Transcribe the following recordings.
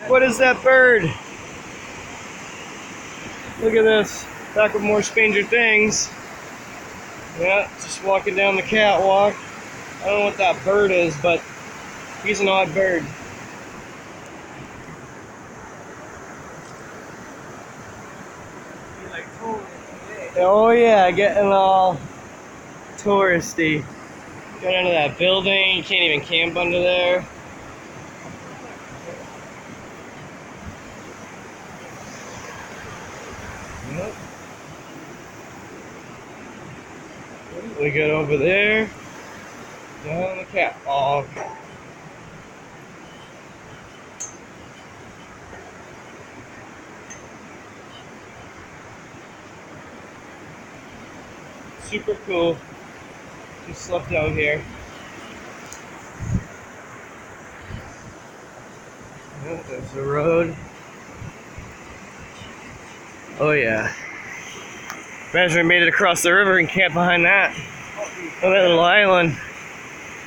What is that bird? Look at this. Back with more Stranger Things. Yeah, just walking down the catwalk. I don't know what that bird is, but he's an odd bird. Oh yeah, getting all touristy. Got into that building, you can't even camp under there. Yep. We get over there, down the catwalk. Super cool. Just slept out here. Yeah, there's the road. Oh yeah. Imagine we made it across the river and camped behind that. Oh, that little island.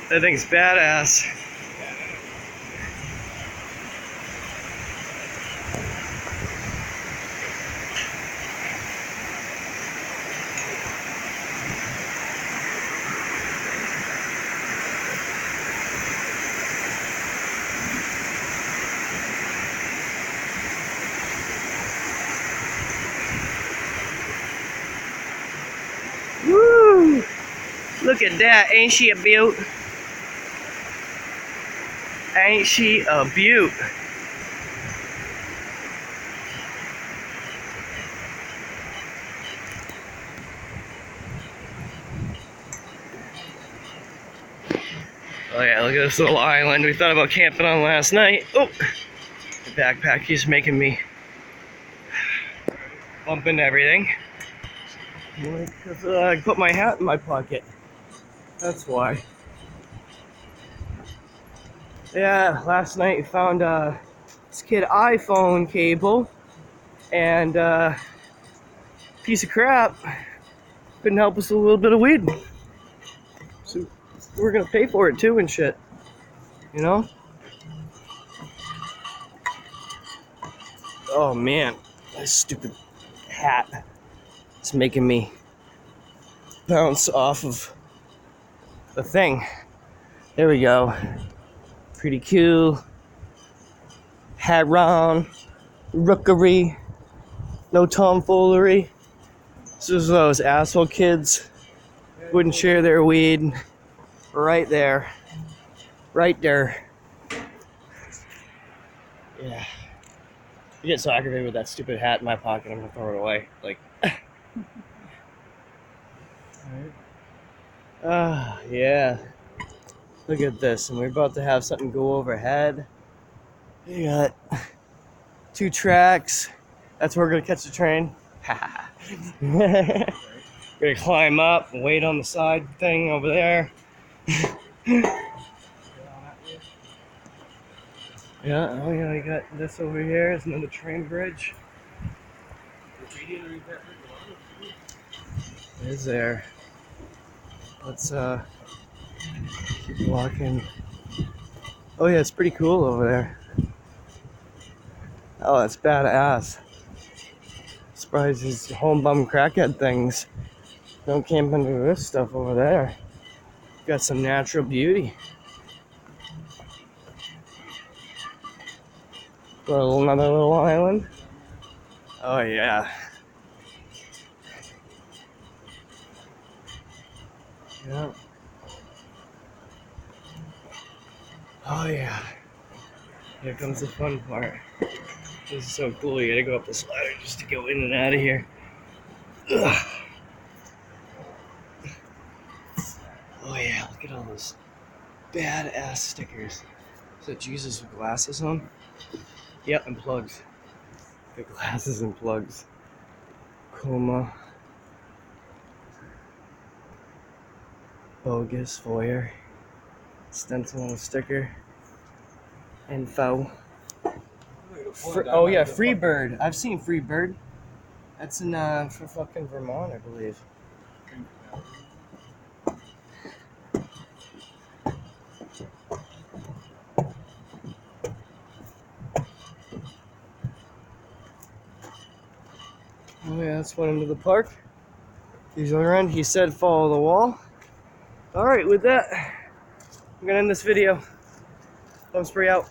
That thing's badass. Woo! Look at that, ain't she a beaut? Ain't she a beaut? Oh yeah, look at this little island we thought about camping on last night. Oh! The backpack keeps making me bump into everything. Because I put my hat in my pocket. That's why. Yeah, last night we found this kid iPhone cable and piece of crap couldn't help us with a little bit of weed. So we're gonna pay for it too and shit. You know? Oh man, this stupid hat is making me bounce off of the thing. There we go. Pretty cool. Hat round, rookery, no tomfoolery. This is those asshole kids wouldn't share their weed. Right there. Right there. Yeah. I get so aggravated with that stupid hat in my pocket, I'm gonna throw it away. Like, yeah. Look at this, and we're about to have something go overhead. We got 2 tracks. That's where we're gonna catch the train. We're gonna climb up and wait on the side thing over there. Yeah, oh yeah, we got this over here. It's another train bridge. Is there? Let's keep walking. Oh yeah, it's pretty cool over there. Oh, that's badass. Surprised these home bum crackhead things don't camp into this stuff over there. Got some natural beauty. Another little island. Oh yeah. Yeah. Oh yeah. Here comes the fun part. This is so cool. You gotta go up this ladder just to go in and out of here. Ugh. Oh yeah, look at all those badass stickers. Is that Jesus with glasses on? Yep, and plugs. The glasses and plugs. Coma. Bogus foyer. Stencil on a sticker. Info. Oh yeah, Freebird. I've seen Freebird. That's in for fucking Vermont, I believe. Oh yeah, that's one into the park. He's on around. He said follow the wall. All right, with that, I'm gonna end this video. Thumb spray out.